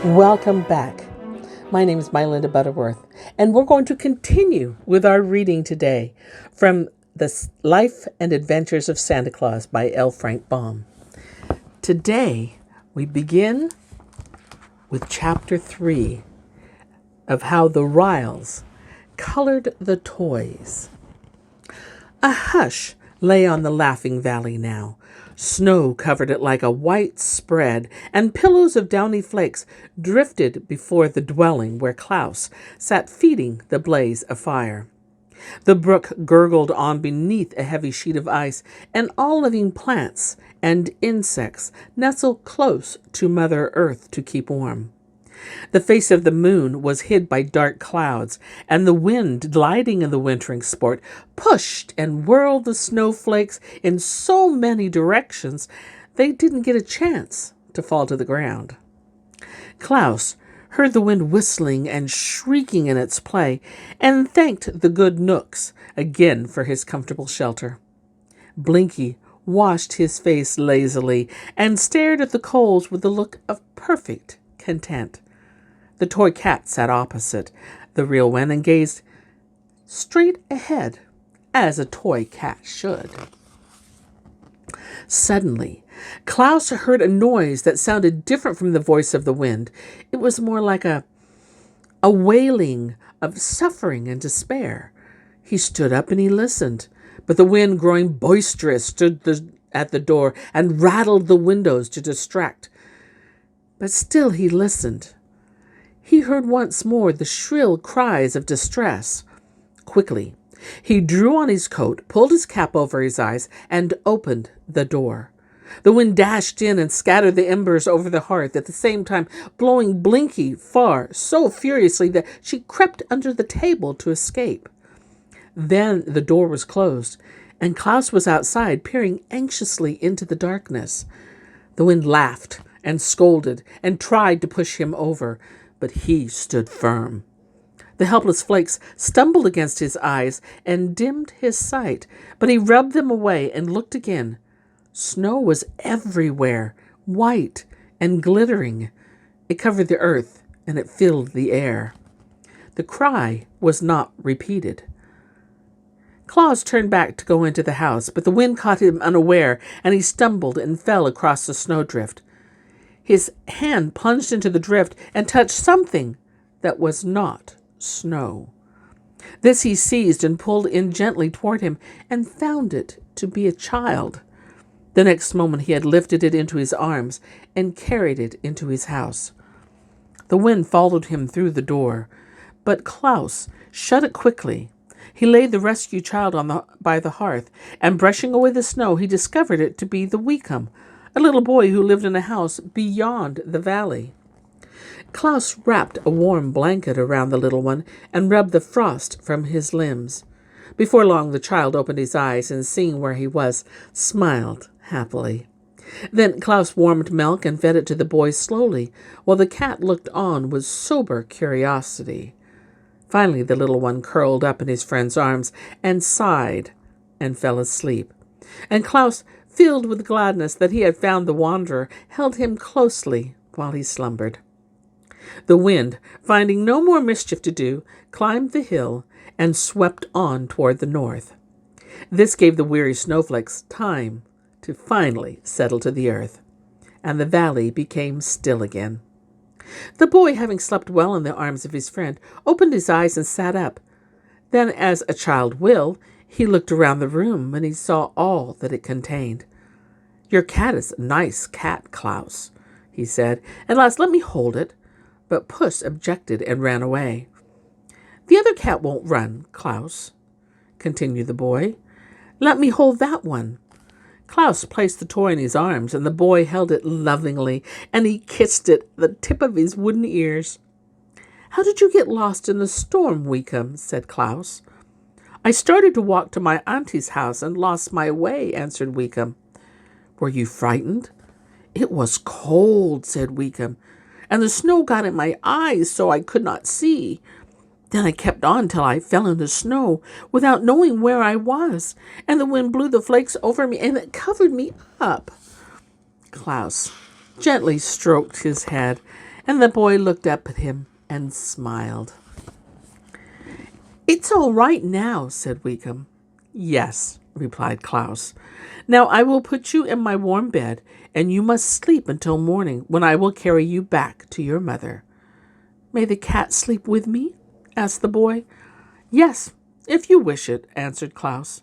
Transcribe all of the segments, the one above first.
Welcome back. My name is MyLinda Butterworth, and we're going to continue with our reading today from The Life and Adventures of Santa Claus by L. Frank Baum. Today, we begin with Chapter 3 of How the Ryls Colored the Toys. A hush lay on the Laughing Valley now. Snow covered it like a white spread, and pillows of downy flakes drifted before the dwelling where Claus sat feeding the blaze of fire. The brook gurgled on beneath a heavy sheet of ice, and all living plants and insects nestled close to Mother Earth to keep warm. The face of the moon was hid by dark clouds, and the wind, gliding in the wintering sport, pushed and whirled the snowflakes in so many directions they didn't get a chance to fall to the ground. Claus heard the wind whistling and shrieking in its play, and thanked the good Nooks again for his comfortable shelter. Blinky washed his face lazily and stared at the coals with a look of perfect content. The toy cat sat opposite the real one and gazed straight ahead, as a toy cat should. Suddenly, Claus heard a noise that sounded different from the voice of the wind. It was more like a wailing of suffering and despair. He stood up and he listened, but the wind, growing boisterous, stood at the door and rattled the windows to distract. But still he listened. He heard once more the shrill cries of distress. Quickly, he drew on his coat, pulled his cap over his eyes, and opened the door. The wind dashed in and scattered the embers over the hearth, at the same time blowing Blinky far so furiously that she crept under the table to escape. Then the door was closed, and Claus was outside, peering anxiously into the darkness. The wind laughed and scolded and tried to push him over, but he stood firm. The helpless flakes stumbled against his eyes and dimmed his sight, but he rubbed them away and looked again. Snow was everywhere, white and glittering. It covered the earth and it filled the air. The cry was not repeated. Claus turned back to go into the house, but the wind caught him unaware, and he stumbled and fell across the snowdrift. His hand plunged into the drift and touched something that was not snow. This he seized and pulled in gently toward him, and found it to be a child. The next moment he had lifted it into his arms and carried it into his house. The wind followed him through the door, but Claus shut it quickly. He laid the rescued child by the hearth, and brushing away the snow, he discovered it to be the Weekum, a little boy who lived in a house beyond the valley. Claus wrapped a warm blanket around the little one and rubbed the frost from his limbs. Before long, the child opened his eyes and, seeing where he was, smiled happily. Then Claus warmed milk and fed it to the boy slowly, while the cat looked on with sober curiosity. Finally, the little one curled up in his friend's arms and sighed and fell asleep. And Claus, filled with gladness that he had found the wanderer, held him closely while he slumbered. The wind, finding no more mischief to do, climbed the hill and swept on toward the north. This gave the weary snowflakes time to finally settle to the earth, and the valley became still again. The boy, having slept well in the arms of his friend, opened his eyes and sat up. Then, as a child will, he looked around the room, and he saw all that it contained. "Your cat is a nice cat, Claus," he said. "At last, let me hold it." But Puss objected and ran away. "The other cat won't run, Claus," continued the boy. "Let me hold that one." Claus placed the toy in his arms, and the boy held it lovingly, and he kissed it, the tip of his wooden ears. "How did you get lost in the storm, Weekum?" said Claus. "I started to walk to my auntie's house and lost my way," answered Weekum. "Were you frightened?" "It was cold," said Weekum, "and the snow got in my eyes so I could not see. Then I kept on till I fell in the snow without knowing where I was, and the wind blew the flakes over me and it covered me up." Claus gently stroked his head And the boy looked up at him and smiled. "It's all right now," said Weekum. "Yes," replied Claus. "Now I will put you in my warm bed, and you must sleep until morning, when I will carry you back to your mother." "May the cat sleep with me?" asked the boy. "Yes, if you wish it," answered Claus.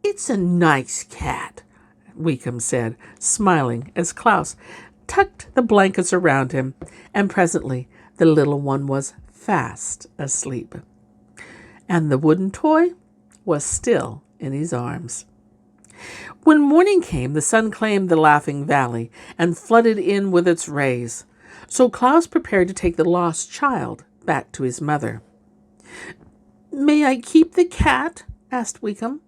"It's a nice cat," Weekum said, smiling as Claus tucked the blankets around him, and presently the little one was fast asleep. And the wooden toy was still in his arms. When morning came, the sun claimed the Laughing Valley and flooded in with its rays. So Claus prepared to take the lost child back to his mother. "May I keep the cat?" asked Weekum.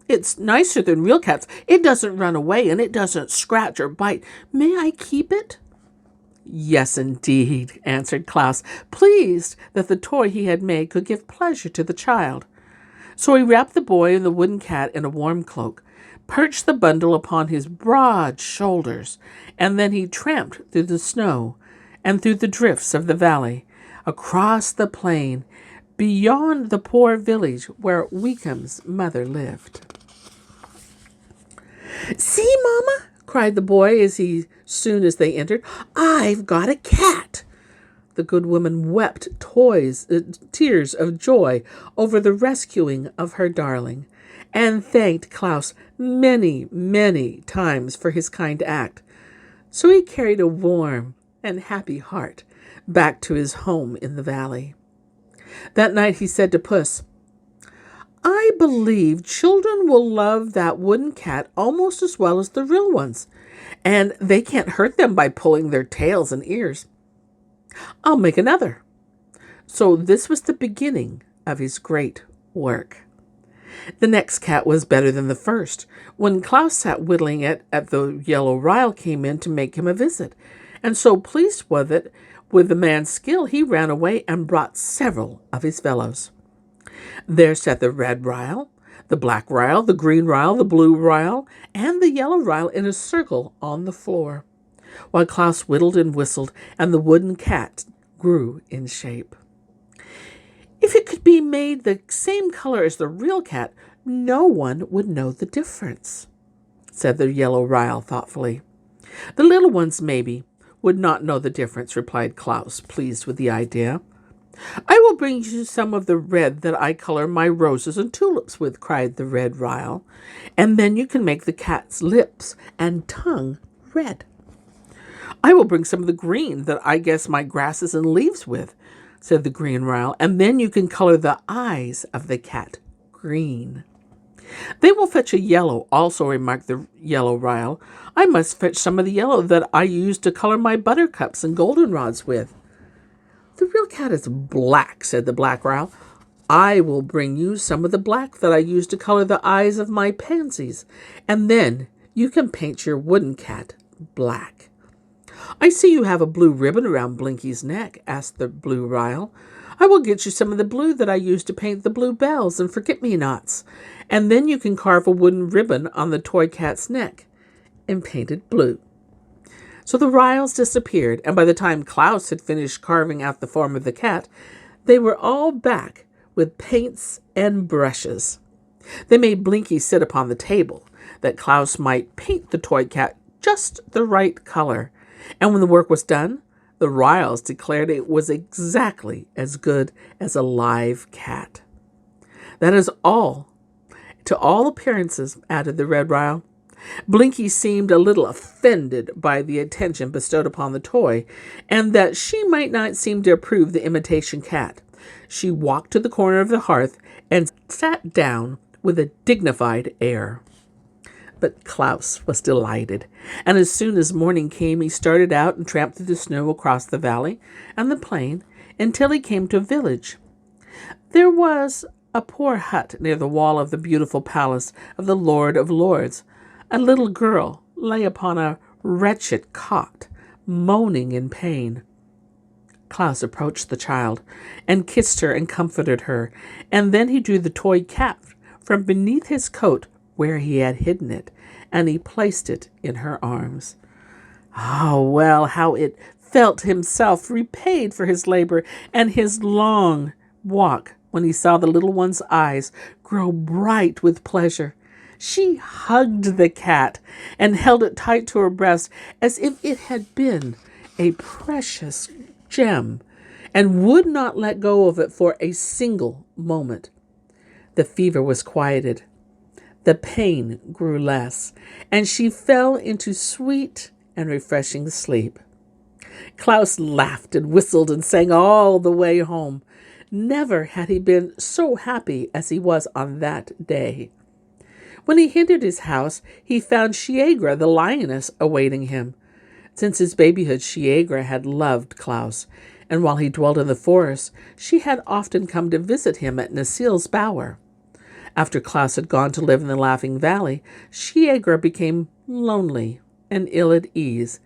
"It's nicer than real cats. It doesn't run away and it doesn't scratch or bite. May I keep it?" "Yes, indeed," answered Claus, pleased that the toy he had made could give pleasure to the child. So he wrapped the boy and the wooden cat in a warm cloak, perched the bundle upon his broad shoulders, and then he tramped through the snow and through the drifts of the valley, across the plain, beyond the poor village where Weekum's mother lived. "See, Mama," cried the boy as soon as they entered, "I've got a cat." The good woman wept tears of joy over the rescuing of her darling, and thanked Claus many, many times for his kind act. So he carried a warm and happy heart back to his home in the valley. That night he said to Puss, "I believe children will love that wooden cat almost as well as the real ones, and they can't hurt them by pulling their tails and ears. I'll make another." So this was the beginning of his great work. The next cat was better than the first. When Claus sat whittling it at the yellow Ryl came in to make him a visit, and so pleased with the man's skill, he ran away and brought several of his fellows. There sat the red Ryl, the black Ryl, the green Ryl, the blue Ryl, and the yellow Ryl in a circle on the floor, while Claus whittled and whistled, and the wooden cat grew in shape. "If it could be made the same color as the real cat, no one would know the difference," said the yellow Ryl thoughtfully. "The little ones, maybe, would not know the difference," replied Claus, pleased with the idea. "I will bring you some of the red that I color my roses and tulips with," cried the red Ryl, "and then you can make the cat's lips and tongue red." "I will bring some of the green that I guess my grasses and leaves with," said the green Ryl, "and then you can color the eyes of the cat green." "They will fetch a yellow also," remarked the yellow Ryl. "I must fetch some of the yellow that I used to color my buttercups and goldenrods with." "The real cat is black," said the black Ryl. "I will bring you some of the black that I used to color the eyes of my pansies, and then you can paint your wooden cat black." "I see you have a blue ribbon around Blinky's neck," asked the blue Ryl. "I will get you some of the blue that I used to paint the blue bells and forget-me-nots, and then you can carve a wooden ribbon on the toy cat's neck and paint it blue." So the Ryls disappeared, and by the time Claus had finished carving out the form of the cat, they were all back with paints and brushes. They made Blinky sit upon the table, that Claus might paint the toy cat just the right color, and when the work was done, the Ryls declared it was exactly as good as a live cat. "That is all. To all appearances," added the red Ryl. Blinky seemed a little offended by the attention bestowed upon the toy, and that she might not seem to approve the imitation cat. She walked to the corner of the hearth and sat down with a dignified air. But Claus was delighted, and as soon as morning came, he started out and tramped through the snow across the valley and the plain until he came to a village. There was a poor hut near the wall of the beautiful palace of the Lord of Lords. A little girl lay upon a wretched cot, moaning in pain. Claus approached the child and kissed her and comforted her, and then he drew the toy cat from beneath his coat where he had hidden it, and he placed it in her arms. Oh, well, how it felt himself repaid for his labor and his long walk when he saw the little one's eyes grow bright with pleasure. She hugged the cat and held it tight to her breast as if it had been a precious gem and would not let go of it for a single moment. The fever was quieted. The pain grew less, and she fell into sweet and refreshing sleep. Claus laughed and whistled and sang all the way home. Never had he been so happy as he was on that day. When he entered his house, he found Shiegra the lioness awaiting him. Since his babyhood, Shiegra had loved Claus, and while he dwelt in the forest, she had often come to visit him at Nasil's bower. After Claus had gone to live in the Laughing Valley, Shiegra became lonely and ill at ease,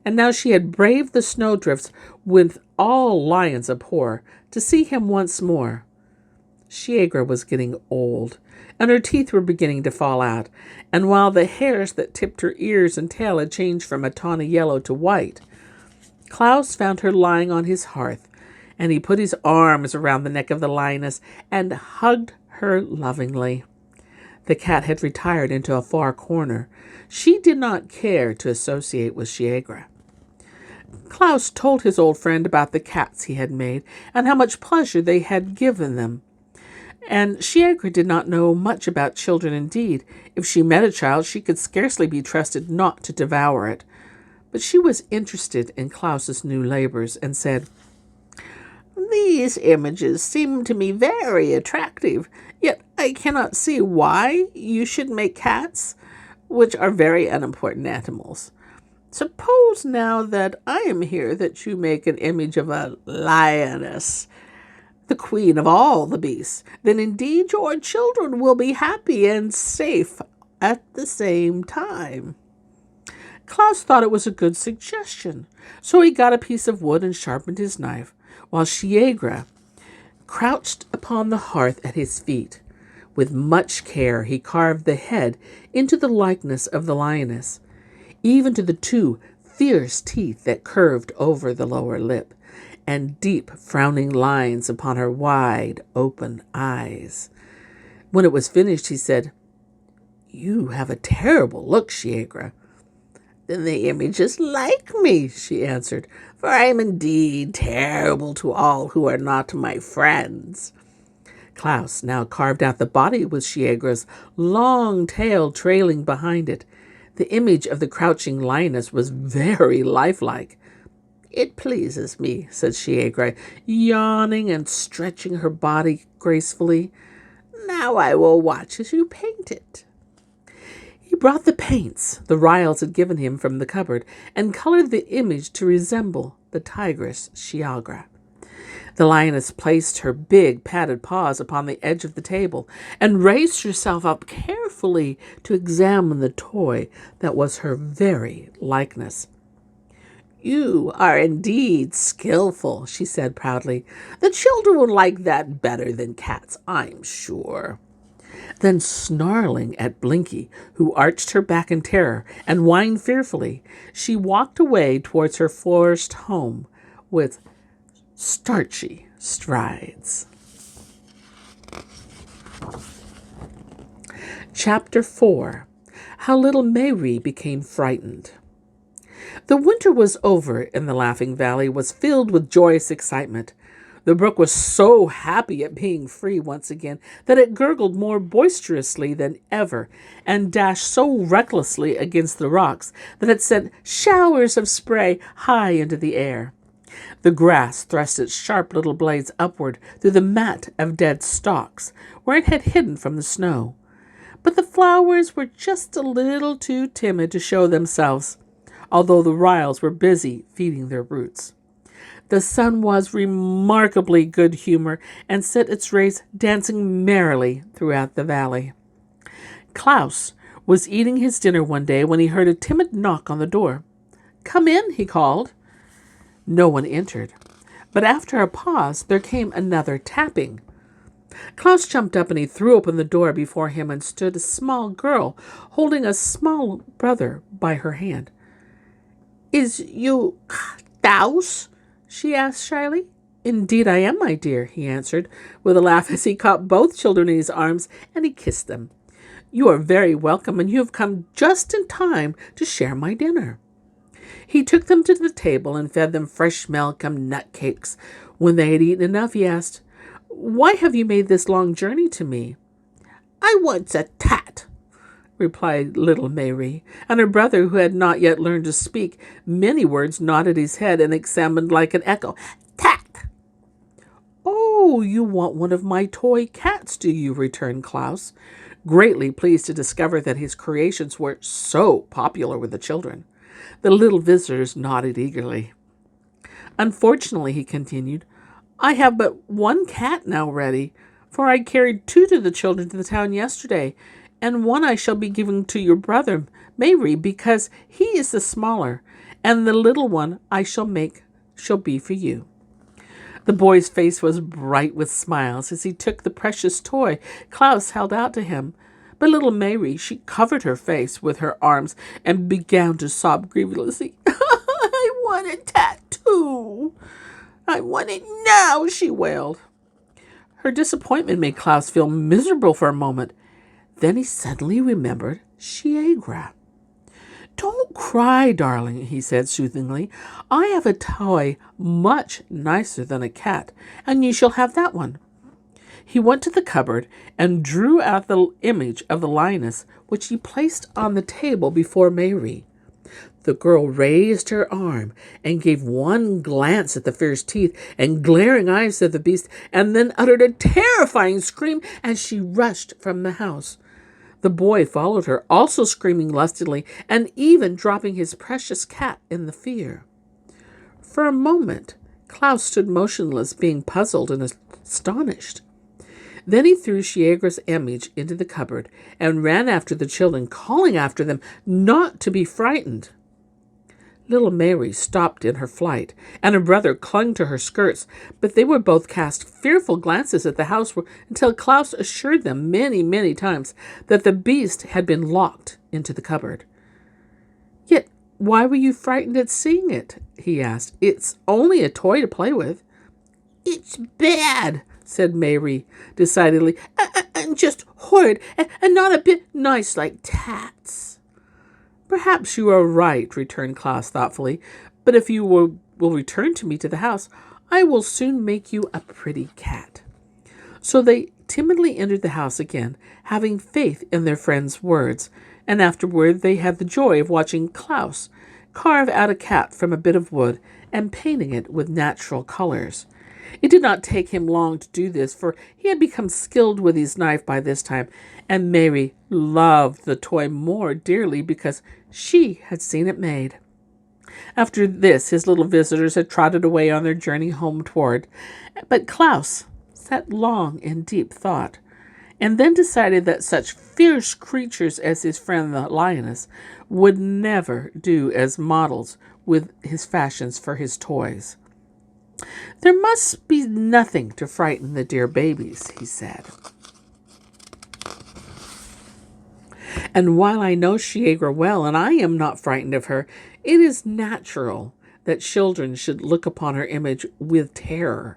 and now she had braved the snowdrifts with all lions abhor to see him once more. Shiegra was getting old, and her teeth were beginning to fall out, and while the hairs that tipped her ears and tail had changed from a tawny yellow to white, Claus found her lying on his hearth, and he put his arms around the neck of the lioness and hugged her lovingly. The cat had retired into a far corner. She did not care to associate with Shiegra. Claus told his old friend about the cats he had made and how much pleasure they had given them. And Shiegra did not know much about children indeed. If she met a child, she could scarcely be trusted not to devour it. But she was interested in Claus's new labors and said, "These images seem to me very attractive, yet I cannot see why you should make cats, which are very unimportant animals. Suppose now that I am here that you make an image of a lioness, the queen of all the beasts, then indeed your children will be happy and safe at the same time." Claus thought it was a good suggestion, so he got a piece of wood and sharpened his knife, while Shiegra crouched upon the hearth at his feet. With much care he carved the head into the likeness of the lioness, even to the two fierce teeth that curved over the lower lip, and deep frowning lines upon her wide open eyes. When it was finished, he said, "You have a terrible look, Shiegra." "Then the image is like me," she answered, "for I am indeed terrible to all who are not my friends." Claus now carved out the body with Shiegra's long tail trailing behind it. The image of the crouching lioness was very lifelike. "It pleases me," said Shiegra, yawning and stretching her body gracefully. "Now I will watch as you paint it." He brought the paints the Ryls had given him from the cupboard and colored the image to resemble the tigress Shiegra. The lioness placed her big padded paws upon the edge of the table and raised herself up carefully to examine the toy that was her very likeness. "You are indeed skillful," she said proudly. "The children will like that better than cats, I'm sure." Then, snarling at Blinky, who arched her back in terror and whined fearfully, she walked away towards her forest home with starchy strides. Chapter 4. How Little Mary Became Frightened. The winter was over in the Laughing Valley was filled with joyous excitement. The brook was so happy at being free once again that it gurgled more boisterously than ever and dashed so recklessly against the rocks that it sent showers of spray high into the air. The grass thrust its sharp little blades upward through the mat of dead stalks where it had hidden from the snow. But the flowers were just a little too timid to show themselves, although the Ryls were busy feeding their roots. The sun was remarkably good humor and set its rays dancing merrily throughout the valley. Claus was eating his dinner one day when he heard a timid knock on the door. "Come in," he called. No one entered, but after a pause there came another tapping. Claus jumped up and he threw open the door before him and stood a small girl holding a small brother by her hand. "Is you Klaus?" she asked shyly. "Indeed I am, my dear," he answered, with a laugh as he caught both children in his arms and he kissed them. "You are very welcome, and you have come just in time to share my dinner." He took them to the table and fed them fresh milk and nut cakes. When they had eaten enough, he asked, "Why have you made this long journey to me?" "I wants a tat," replied little Mary, and her brother, who had not yet learned to speak many words, nodded his head and examined like an echo. "Tat." "Oh, you want one of my toy cats, do you?" returned Klaus, greatly pleased to discover that his creations were so popular with the children. The little visitors nodded eagerly. "Unfortunately," he continued, "I have but one cat now ready, for I carried two to the children to the town yesterday, and one I shall be giving to your brother, Mary, because he is the smaller, and the little one I shall be for you." The boy's face was bright with smiles as he took the precious toy Klaus held out to him. But little Mary, she covered her face with her arms and began to sob grievously. "I want a tattoo. I want it now," she wailed. Her disappointment made Klaus feel miserable for a moment. Then he suddenly remembered Shiegra. "Don't cry, darling," he said soothingly. "I have a toy much nicer than a cat, and you shall have that one." He went to the cupboard and drew out the image of the lioness, which he placed on the table before Mary. The girl raised her arm and gave one glance at the fierce teeth and glaring eyes of the beast, and then uttered a terrifying scream as she rushed from the house. The boy followed her, also screaming lustily and even dropping his precious cat in the fear. For a moment, Klaus stood motionless, being puzzled and astonished. Then he threw Shiegra's image into the cupboard and ran after the children, calling after them not to be frightened. Little Mary stopped in her flight, and her brother clung to her skirts, but they were both cast fearful glances at the house until Klaus assured them many, many times that the beast had been locked into the cupboard. "Yet why were you frightened at seeing it?" he asked. "It's only a toy to play with." "It's bad," said Mary decidedly, "and just horrid, and not a bit nice like tats." "Perhaps you are right," returned Klaus thoughtfully, "but if you will return to me to the house, I will soon make you a pretty cat." So they timidly entered the house again, having faith in their friend's words, and afterward they had the joy of watching Klaus carve out a cat from a bit of wood and painting it with natural colors. It did not take him long to do this, for he had become skilled with his knife by this time, and Mary loved the toy more dearly because she had seen it made. After this, his little visitors had trotted away on their journey homeward, but Klaus sat long in deep thought, and then decided that such fierce creatures as his friend the lioness would never do as models with his fashions for his toys. "There must be nothing to frighten the dear babies," he said. "And while I know Shiegra well, and I am not frightened of her, it is natural that children should look upon her image with terror.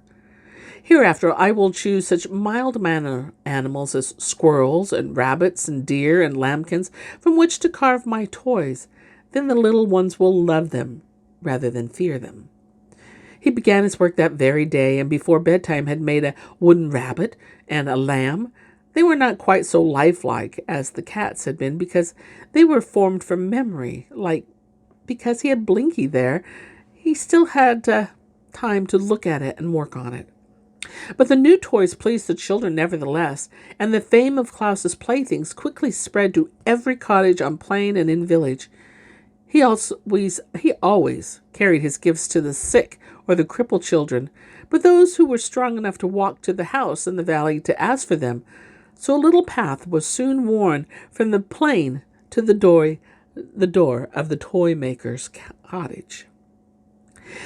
Hereafter I will choose such mild-mannered animals as squirrels and rabbits and deer and lambkins from which to carve my toys. Then the little ones will love them rather than fear them." He began his work that very day, and before bedtime had made a wooden rabbit and a lamb. They were not quite so lifelike as the cats had been, because they were formed from memory, because he had Blinky there, he still had time to look at it and work on it. But the new toys pleased the children nevertheless, and the fame of Klaus's playthings quickly spread to every cottage on plain and in village. He always carried his gifts to the sick or the crippled children, but those who were strong enough to walk to the house in the valley to ask for them. So a little path was soon worn from the plain to the door of the toy maker's cottage.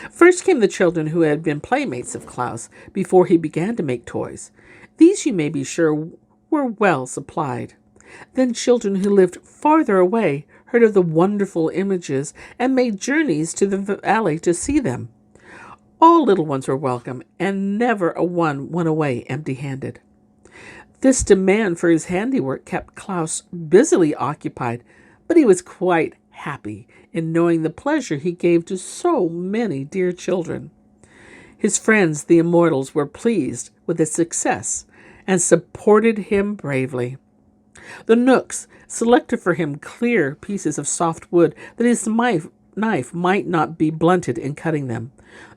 First came the children who had been playmates of Klaus before he began to make toys. These, you may be sure, were well supplied. Then children who lived farther away heard of the wonderful images, and made journeys to the valley to see them. All little ones were welcome, and never a one went away empty-handed. This demand for his handiwork kept Claus busily occupied, but he was quite happy in knowing the pleasure he gave to so many dear children. His friends, the immortals, were pleased with his success and supported him bravely. The Knooks selected for him clear pieces of soft wood that his knife might not be blunted in cutting them.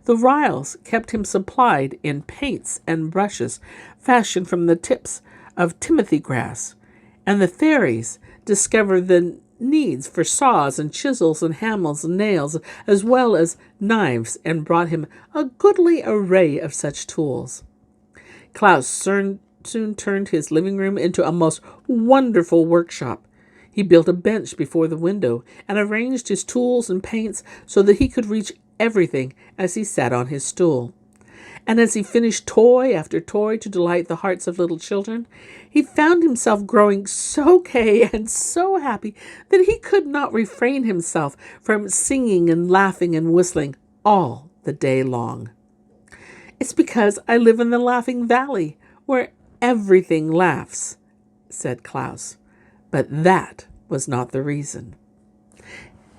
The Ryls kept him supplied in paints and brushes fashioned from the tips of timothy grass, and the fairies discovered the needs for saws and chisels and hammers and nails, as well as knives, and brought him a goodly array of such tools. Claus soon turned his living room into a most wonderful workshop. He built a bench before the window and arranged his tools and paints so that he could reach everything as he sat on his stool. And as he finished toy after toy to delight the hearts of little children, he found himself growing so gay and so happy that he could not refrain himself from singing and laughing and whistling all the day long. "It's because I live in the Laughing Valley, where everything laughs," said Claus. But that was not the reason.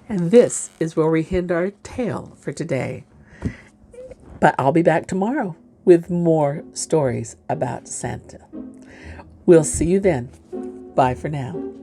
And this is where we end our tale for today. But I'll be back tomorrow with more stories about Santa. We'll see you then. Bye for now.